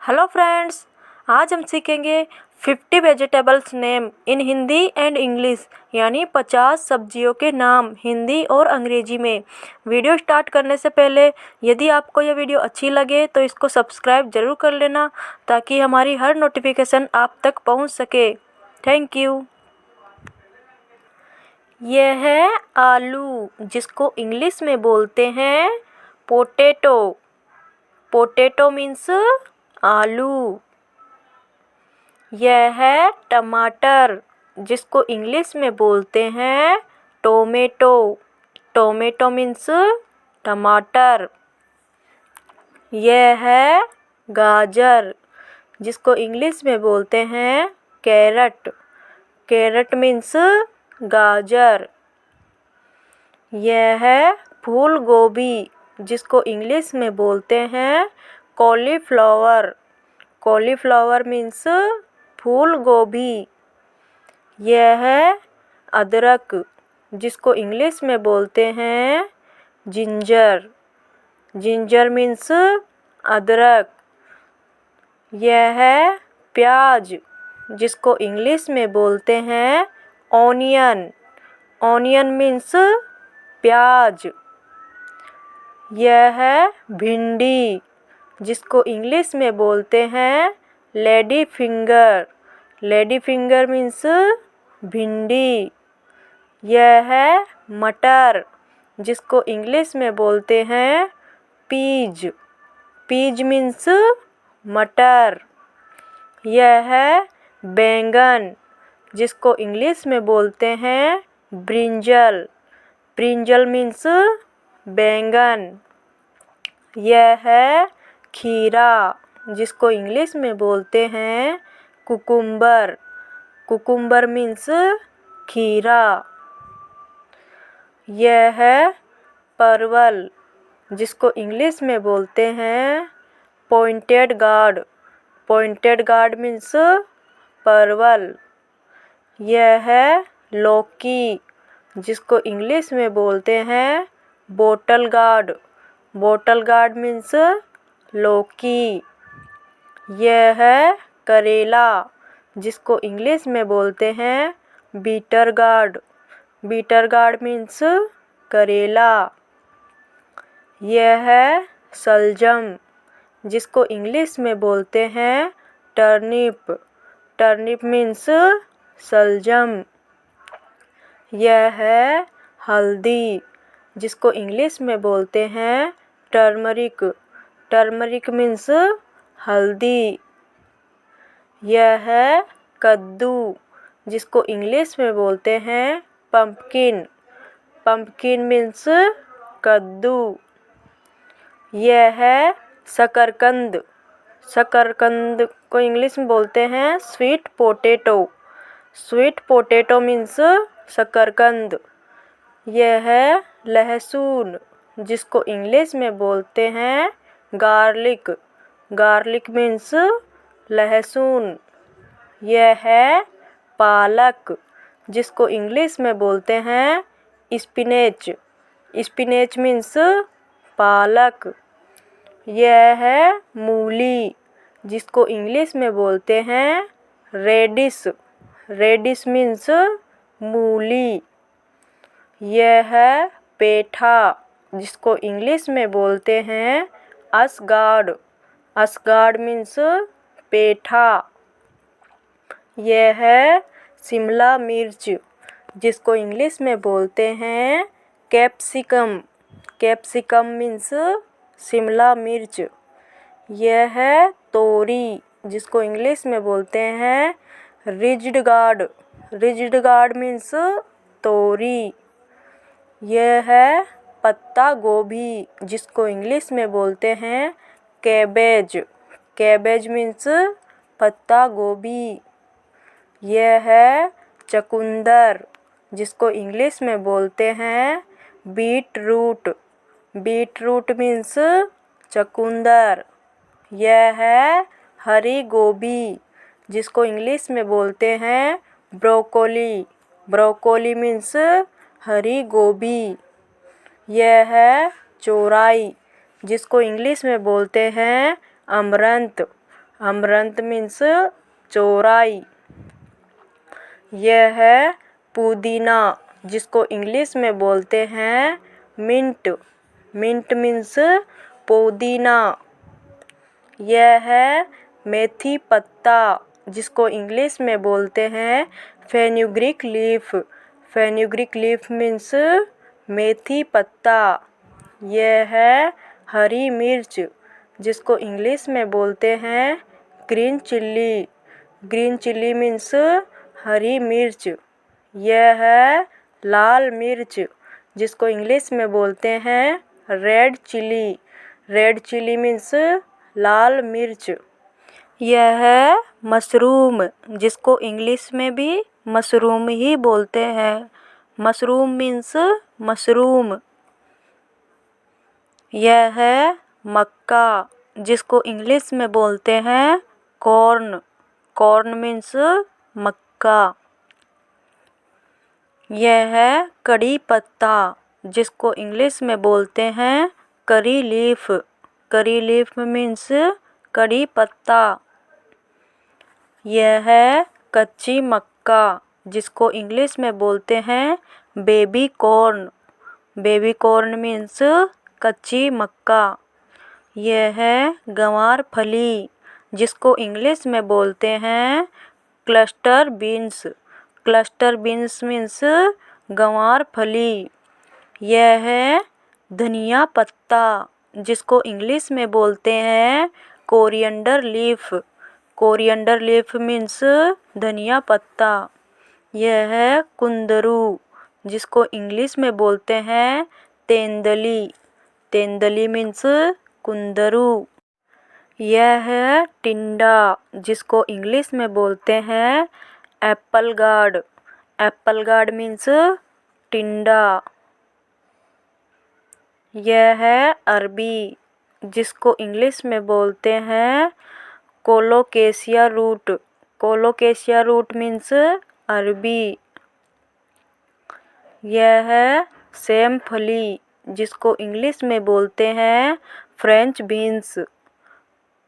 Hello friends, आज हम सीखेंगे 50 vegetables name in Hindi and English, यानी 50 सब्जियों के नाम हिंदी और अंग्रेजी में। वीडियो स्टार्ट करने से पहले यदि आपको यह वीडियो अच्छी लगे तो इसको सब्सक्राइब ज़रूर कर लेना ताकि हमारी हर नोटिफिकेशन आप तक पहुंच सके। Thank you. यह है आलू, जिसको इंग्लिश में बोलते हैं पोटैटो। पोटैटो मीन्स आलू। यह है टमाटर, जिसको इंग्लिश में बोलते हैं टोमेटो। टोमेटो मीन्स टमाटर। यह है गाजर, जिसको इंग्लिश में बोलते हैं कैरट। कैरट मीन्स गाजर। यह है फूल गोभी, जिसको इंग्लिश में बोलते हैं कॉलीफ्लावर। कॉलीफ्लावर मीन्स फूल गोभी। यह है अदरक, जिसको इंग्लिश में बोलते हैं जिंजर। जिंजर मीन्स अदरक। यह है प्याज, जिसको इंग्लिश में बोलते हैं ऑनियन। ऑनियन मीन्स प्याज। यह है भिंडी, जिसको इंग्लिश में बोलते हैं lady finger. Lady finger means भिंडी। यह है मटर, जिसको इंग्लिश में बोलते हैं पीज। पीज मीन्स मटर। यह है बैंगन, जिसको इंग्लिश में बोलते हैं ब्रिंजल। ब्रिंजल मीन्स बैंगन। यह है खीरा, जिसको इंग्लिश में बोलते हैं कुकुम्बर। कुकुम्बर मीन्स खीरा। यह है परवल, जिसको इंग्लिश में बोलते हैं pointed gourd. Pointed gourd means परवल। यह है लौकी, जिसको इंग्लिश में बोलते हैं bottle gourd. Bottle gourd means लौकी। यह है करेला, जिसको इंग्लिश में बोलते हैं bitter gourd. Bitter gourd means करेला। यह है सलजम, जिसको इंग्लिश में बोलते हैं टर्निप। टर्निप मीन्स सलजम। यह है हल्दी, जिसको इंग्लिश में बोलते हैं टर्मरिक। टर्मरिक मीन्स हल्दी। यह है कद्दू, जिसको इंग्लिश में बोलते हैं पंपकिन। पंपकिन मीन्स कद्दू। यह है शकरकंद। शकरकंद को इंग्लिश में बोलते हैं sweet potato. Sweet potato means शकरकंद। यह है लहसुन, जिसको इंग्लिश में बोलते हैं गार्लिक। गार्लिक मीन्स लहसुन। यह है पालक, जिसको इंग्लिश में बोलते हैं स्पिनेच। स्पिनेच मीन्स पालक। यह है मूली, जिसको इंग्लिश में बोलते हैं रेडिश। रेडिश मीन्स मूली। यह है पेठा, जिसको इंग्लिश में बोलते हैं असगार्ड। असगार्ड मीन्स पेठा। यह है शिमला मिर्च, जिसको इंग्लिश में बोलते हैं कैप्सिकम। कैप्सिकम मीन्स शिमला मिर्च। यह है तोरी, जिसको इंग्लिश में बोलते हैं rigid guard. Rigid guard means तोरी। यह है पत्ता गोभी, जिसको इंग्लिश में बोलते हैं कैबेज। कैबेज मीन्स पत्ता गोभी। यह है चुकंदर, जिसको इंग्लिश में बोलते हैं beetroot. Beetroot means चुकंदर। यह है हरी गोभी, जिसको इंग्लिश में बोलते हैं ब्रोकोली। ब्रोकोली मीन्स हरी गोभी। यह है चौराई, जिसको इंग्लिश में बोलते हैं अमरंत। अमरंथ मीन्स चौराई। यह है पुदीना, जिसको इंग्लिश में बोलते हैं मिंट। मिंट मीन्स पुदीना। यह है मेथी पत्ता, जिसको इंग्लिश में बोलते हैं fenugreek leaf. Fenugreek leaf means मेथी पत्ता। यह है हरी मिर्च, जिसको इंग्लिश में बोलते हैं green chilli. Green chilli means हरी मिर्च। यह है लाल मिर्च, जिसको इंग्लिश में बोलते हैं red chilli. Red chilli means लाल मिर्च। यह है मशरूम, जिसको इंग्लिश में भी मशरूम ही बोलते हैं। Mushroom means mushroom. यह है मक्का, जिसको इंग्लिश में बोलते हैं कॉर्न। कॉर्न मीन्स मक्का। यह है कड़ी पत्ता, जिसको इंग्लिश में बोलते हैं करी लीफ। करी लीफ मीन्स कड़ी पत्ता। यह है कच्ची मक्का, जिसको इंग्लिश में बोलते हैं baby corn. Baby corn means कच्ची मक्का। यह है गंवार फली, जिसको इंग्लिश में बोलते हैं cluster beans. Cluster beans means गंवार फली। यह है धनिया पत्ता, जिसको इंग्लिश में बोलते हैं coriander leaf. Coriander leaf means धनिया पत्ता। यह है कुंदरू, जिसको इंग्लिश में बोलते हैं तेंदली। तेंदली मीन्स कुंदरू। यह है टिंडा, जिसको इंग्लिश में बोलते हैं apple gourd. Apple gourd means टिंडा। यह है अरबी, जिसको इंग्लिश में बोलते हैं colocasia root. Colocasia root means अरबी। यह है सेम फली, जिसको इंग्लिश में बोलते हैं French beans.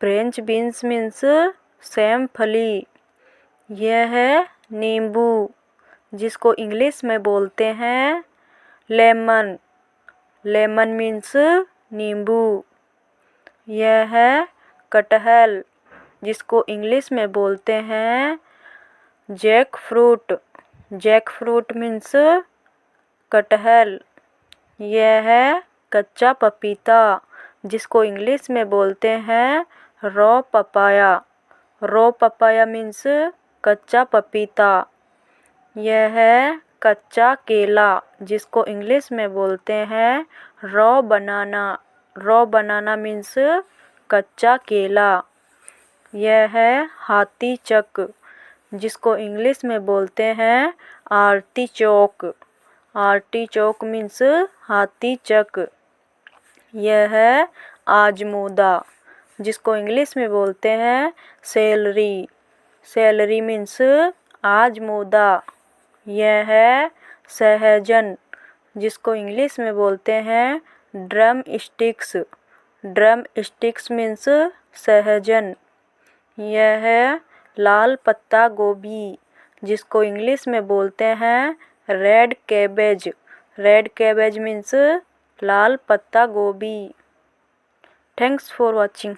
French beans means same फली। यह है नींबू, जिसको इंग्लिश में बोलते हैं लेमन। लेमन मीन्स नींबू। यह है कटहल, जिसको इंग्लिश में बोलते हैं jackfruit. Jackfruit means कटहल। यह है कच्चा पपीता, जिसको इंग्लिश में बोलते हैं raw papaya. Raw papaya means कच्चा पपीता। यह है कच्चा केला, जिसको इंग्लिश में बोलते हैं रॉ बनाना। रॉ बनाना मीन्स कच्चा केला। यह है हाथी चक, जिसको इंग्लिश में बोलते हैं आर्टिचोक। आर्टिचोक मीन्स हाथी चक। यह है आजमूदा, जिसको इंग्लिश में बोलते हैं सेलरी। Salary means आजमूदा। यह है सहजन, जिसको इंग्लिश में बोलते हैं drum sticks. Drum sticks means सहजन। यह है लाल पत्ता गोभी, जिसको इंग्लिश में बोलते हैं red cabbage. Red cabbage means लाल पत्ता गोभी। Thanks for watching.